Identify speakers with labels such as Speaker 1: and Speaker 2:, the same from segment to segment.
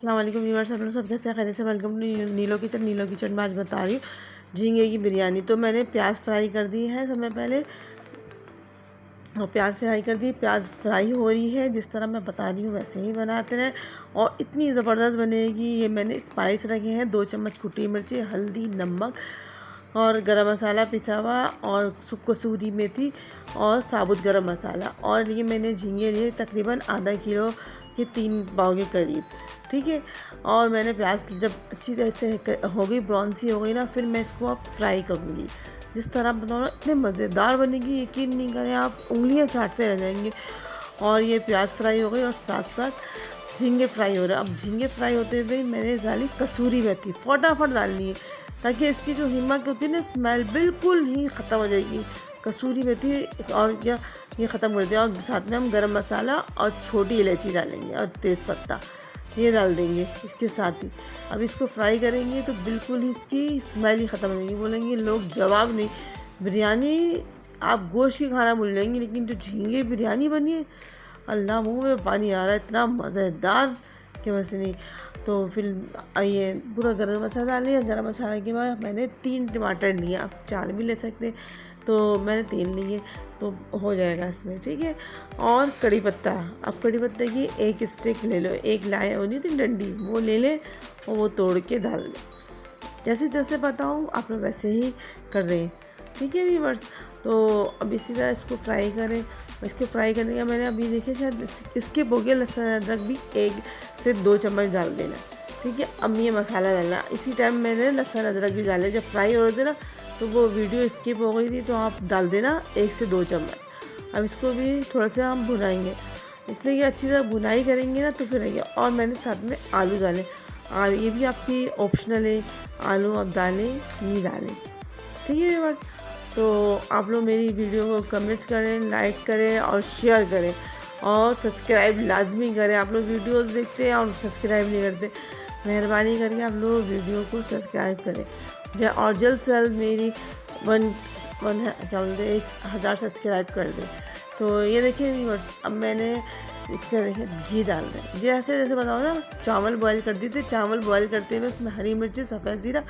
Speaker 1: अस्सलाम वालेकुम व्यूअर्स, आप लोग सब कैसे खैरियत से। वेलकम टू नीलो किचन में आज बता रही हूँ झींगे की बिरयानी। तो मैंने प्याज फ्राई कर दी है समय पहले, और प्याज फ्राई कर दी। प्याज फ्राई हो रही है, जिस तरह मैं बता रही हूँ वैसे ही बनाते रहें और इतनी ज़बरदस्त बनेगी। ये मैंने स्पाइस रखे हैं, 2 चम्मच कुटी मिर्ची, हल्दी, नमक और गरम मसाला पिसा हुआ, और कसूरी मेथी और साबुत गरम मसाला। और ये मैंने झींगे लिए तकरीबन आधा किलो के 3 पाव के करीब, ठीक है। और मैंने प्याज जब अच्छी तरह से हो गई, ब्राउन सी हो गई ना, फिर मैं इसको अब फ्राई करूँगी। जिस तरह बनाओ ना, इतने मज़ेदार बनेगी, यकीन नहीं करें आप, उंगलियां चाटते रह जाएंगे। और ये प्याज फ्राई हो गई और साथ साथ झींगे फ्राई हो रहे हैं। अब झींगे फ्राई होते हुए मैंने डाली कसूरी मेथी, फटाफट डालनी है ताकि इसकी जो हिम्मत होती है ना, स्मेल बिल्कुल ही ख़त्म हो जाएगी। कसूरी मेथी और क्या, ये ख़त्म कर दिया। और साथ में हम गरम मसाला और छोटी इलायची डालेंगे और तेज़पत्ता ये डाल देंगे इसके साथ ही। अब इसको फ्राई करेंगे तो बिल्कुल ही इसकी स्मेल ही ख़त्म हो जाएगी। बोलेंगे लोग जवाब नहीं, बिरयानी आप गोश्त की खाना भूल जाएंगे, लेकिन जो झींगे बिरयानी बनी है, अल्लाह मुंह में पानी आ रहा है, इतना मज़ेदार कि वैसे नहीं। तो फिर ये पूरा गरम मसाला डाल लिया। गरम मसाले के बाद मैंने 3 टमाटर लिए, आप 4 भी ले सकते हैं, तो मैंने 3 लिए तो हो जाएगा इसमें, ठीक है। और कड़ी पत्ता, अब कड़ी पत्ते की 1 स्टिक ले लो, एक लाए होनी थी डंडी, वो ले लें और वो तोड़ के डाल दें। जैसे जैसे बताऊँ आप लोग वैसे ही कर रहे हैं, ठीक है व्यूअर्स। तो अब इसी तरह इसको फ्राई करें। इसको फ्राई करने का मैंने अभी देखे, शायद इसके बोगे लहसुन अदरक भी 1 से 2 चम्मच डाल देना, ठीक है। अब ये मसाला डालना, इसी टाइम मैंने लहसुन अदरक भी डाले। जब फ्राई हो रहे थे ना, तो वो वीडियो स्किप हो गई थी, तो आप डाल देना 1 से 2 चम्मच। अब इसको भी थोड़ा सा हम भुनाएंगे, इसलिए कि अच्छी तरह भुनाई करेंगे ना तो फिर रहेगा। और मैंने साथ में आलू डाले, ये भी आपकी ऑप्शनल है, आलू आप डालें नहीं डालें, ठीक है व्यूअर्स। तो आप लोग मेरी वीडियो को कमेंट्स करें, लाइक करें और शेयर करें, और सब्सक्राइब लाजमी करें। आप लोग वीडियोस देखते हैं और सब्सक्राइब नहीं करते, मेहरबानी करके आप लोग वीडियो को सब्सक्राइब करें। और जल्द से जल्द मेरी क्या बोलते हैं 1000 सब्सक्राइब कर दें। तो ये देखिए व्यूअर्स, अब मैंने इसका देखिए घी डाल दें। जैसे जैसे बताओ ना, चावल बॉईल कर दिए थे, चावल बॉईल करते हुए उसमें हरी मिर्ची, सफ़ेद ज़ीरा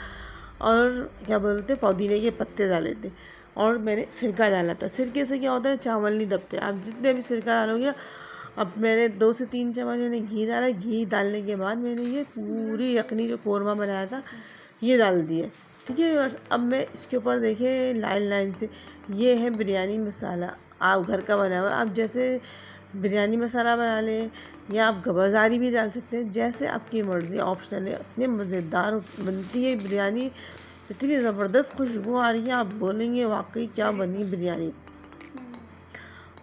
Speaker 1: और क्या बोलते हैं पुदीने के पत्ते डाले थे, और मैंने सिरका डाला था। सिरके से क्या होता है, चावल नहीं दबते। आप जितने भी सिरका डालोगे ना, अब मैंने 2 से 3 चम्मच मैंने घी डाला। घी डालने के बाद मैंने ये पूरी यखनी जो कोरमा बनाया था ये डाल दिए, ठीक है। और अब मैं इसके ऊपर देखिए लाइन लाइन से, ये है बिरयानी मसाला, आप घर का बना हुआ। आप जैसे बिरयानी मसाला बना लें या आप बाज़ारी भी डाल सकते हैं, जैसे आपकी मर्ज़ी, ऑप्शनल है। इतनी मज़ेदार बनती है बिरयानी, इतनी ज़बरदस्त खुशबू आ रही है, आप बोलेंगे वाकई क्या बनी बिरयानी।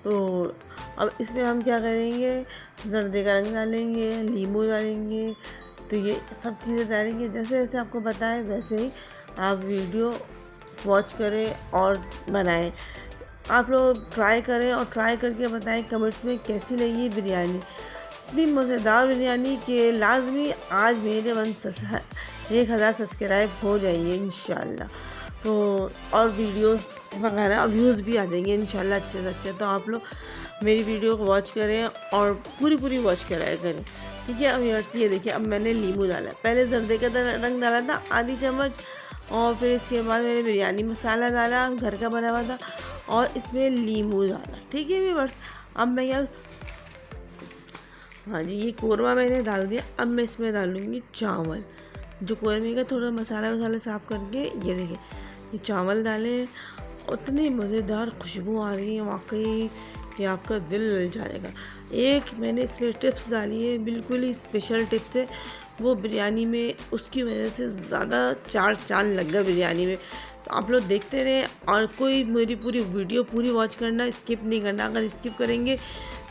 Speaker 1: तो अब इसमें हम क्या करेंगे, जर्दे का रंग डालेंगे, नींबू डालेंगे, तो ये सब चीज़ें डालेंगे। जैसे जैसे आपको बताएं वैसे ही आप वीडियो वॉच करें और बनाएं। आप लोग ट्राई करें और ट्राई करके बताएं कमेंट्स में कैसी लगी बिरयानी। इतनी मज़ेदार बिरयानी कि लाजमी आज मेरे 1000 सब्सक्राइब हो जाएंगे इंशाल्लाह। तो और वीडियोस वगैरह व्यूज़ भी आ जाएंगे इंशाल्लाह अच्छे से अच्छे। तो आप लोग मेरी वीडियो को वॉच करें और पूरी वॉच कराया करें, ठीक है। अब ये देखिए, अब मैंने नींबू डाला, पहले जर्दे का रंग डाला था आधी चम्मच, और फिर इसके बाद मैंने बिरयानी मसाला डाला, घर का बना हुआ था, और इसमें नींबू डाला, ठीक है व्यूअर्स। अब मैं क्या, हाँ जी, ये कोरमा मैंने डाल दिया। अब मैं इसमें डालूँगी चावल, जो कोरमे का थोड़ा मसाला साफ़ करके, ये देखिए ये चावल डाले। उतनी मज़ेदार खुशबू आ रही है वाकई कि आपका दिल लल जाएगा। एक मैंने इसमें टिप्स डाली है, बिल्कुल ही स्पेशल टिप्स है, वो बिरयानी में उसकी वजह से ज़्यादा 4 चांद लग गया बिरयानी में। तो आप लोग देखते रहें और कोई मेरी पूरी वीडियो पूरी वॉच करना, स्किप नहीं करना। अगर स्किप करेंगे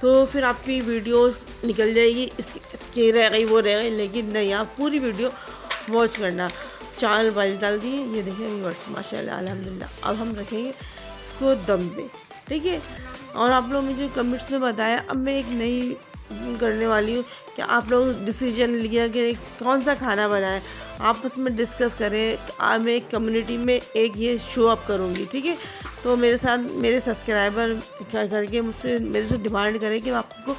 Speaker 1: तो फिर आपकी वीडियोस निकल जाएगी, इसके रह गई वो रह गई, लेकिन नहीं, आप पूरी वीडियो वॉच करना। चावल बॉइल डाल दिए, ये देखिए व्यूअर्स, माशाल्लाह अल्हम्दुलिल्लाह। अब हम रखेंगे इसको दम पे, ठीक है। और आप लोग मुझे कमेंट्स में बताया, अब मैं एक नई करने वाली हूँ कि आप लोग डिसीजन लिया कि कौन सा खाना बनाएं, आपस में डिस्कस करें। मैं एक कम्युनिटी में एक ये शो अप करूँगी, ठीक है। तो मेरे साथ मेरे सब्सक्राइबर क्या करके मुझसे मेरे से डिमांड करें कि आपको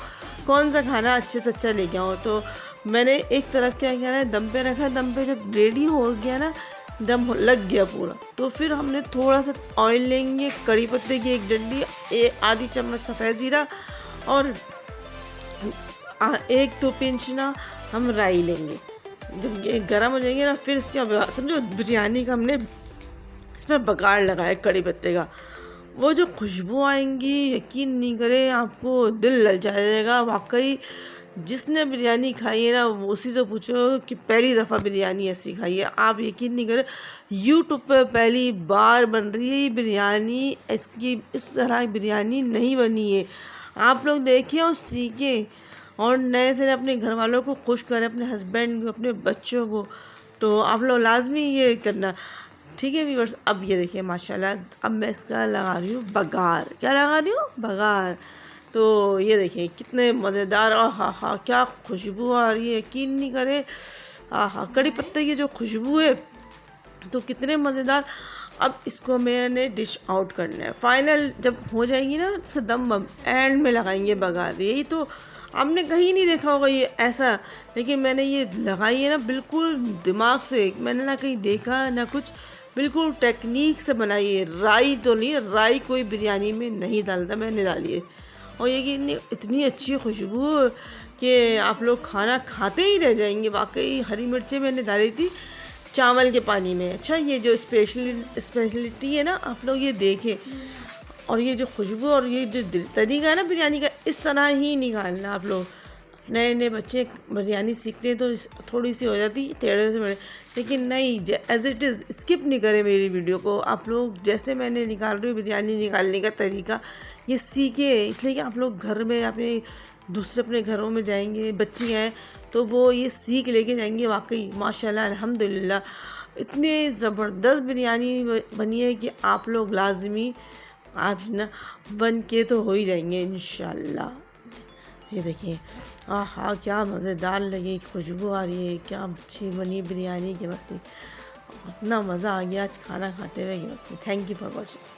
Speaker 1: कौन सा खाना अच्छे से अच्छा लेके आओ। तो मैंने एक तरफ क्या किया ना, दम पे रखा, दम पे जब रेडी हो गया ना, लग गया पूरा, तो फिर हमने थोड़ा सा ऑयल लेंगे, कड़ी पत्ते की एक डंडी, आधी चम्मच सफ़ेद ज़ीरा और 1-2 पिंच ना हम राई लेंगे। जब ये गर्म हो जाएंगे ना, फिर इसके बाद समझो बिरयानी का हमने इसमें बघाड़ लगाया कड़ी पत्ते का। वो जो खुशबू आएंगी, यकीन नहीं करे, आपको दिल ललचा जाएगा। वाकई जिसने बिरयानी खाई है ना, वो उसी से पूछो कि पहली दफ़ा बिरयानी ऐसी खाई है। आप यकीन नहीं करें, यूट्यूब पे पहली बार बन रही है ये बिरयानी। इसकी इस तरह बिरयानी नहीं बनी है। आप लोग देखिए और सीखें और नए से अपने घर वालों को खुश करें, अपने हस्बैंड को, अपने बच्चों को। तो आप लोग लाजमी ये करना, ठीक है व्यूअर्स। अब ये देखिए माशाल्लाह, अब मैं इसका लगा रही हूँ बघार। क्या लगा रही हूँ? बघार। तो ये देखिए कितने मज़ेदार, आहा क्या खुशबू आ रही है, यकीन नहीं करे। आहा, कड़ी पत्ते की जो खुशबू है तो कितने मज़ेदार। अब इसको मैंने डिश आउट करना है। फाइनल जब हो जाएगी ना, इसका दम एंड में लगाएंगे बघार। यही तो आपने कहीं नहीं देखा होगा ये ऐसा, लेकिन मैंने ये लगाई है ना बिल्कुल दिमाग से। मैंने ना कहीं देखा ना कुछ, बिल्कुल टेक्निक से बनाई है। राई तो नहीं, राई कोई बिरयानी में नहीं डालता, मैंने डाली है। और ये कि इतनी अच्छी खुशबू कि आप लोग खाना खाते ही रह जाएंगे। वाकई हरी मिर्चें मैंने डाली थी चावल के पानी में। अच्छा, ये जो स्पेशलिटी है ना, आप लोग ये देखें। और ये जो खुशबू और ये जो तरीका है ना बिरयानी का, इस तरह ही निकालना। आप लोग नए नए बच्चे बिरयानी सीखते हैं तो थोड़ी सी हो जाती टेढ़े से बड़े, लेकिन नहीं, एज़ इट इज़ स्किप नहीं करें मेरी वीडियो को। आप लोग जैसे मैंने निकाल रही हूँ बिरयानी निकालने का तरीका, ये सीखे। इसलिए कि आप लोग घर में अपने दूसरे अपने घरों में जाएंगे, बच्ची हैं तो वो ये सीख लेके जाएंगे। वाकई माशाल्लाह अल्हम्दुलिल्लाह इतनी ज़बरदस्त बिरयानी बनी है कि आप लोग लाजमी आप ना बन के तो हो ही जाएंगे इंशाल्लाह। ये देखिए, आहा क्या मज़ेदार लगी, खुशबू आ रही है, क्या अच्छी बनी बिरयानी की। बस इतना मज़ा आ गया आज खाना खाते हुए कि बस। Thank you for watching.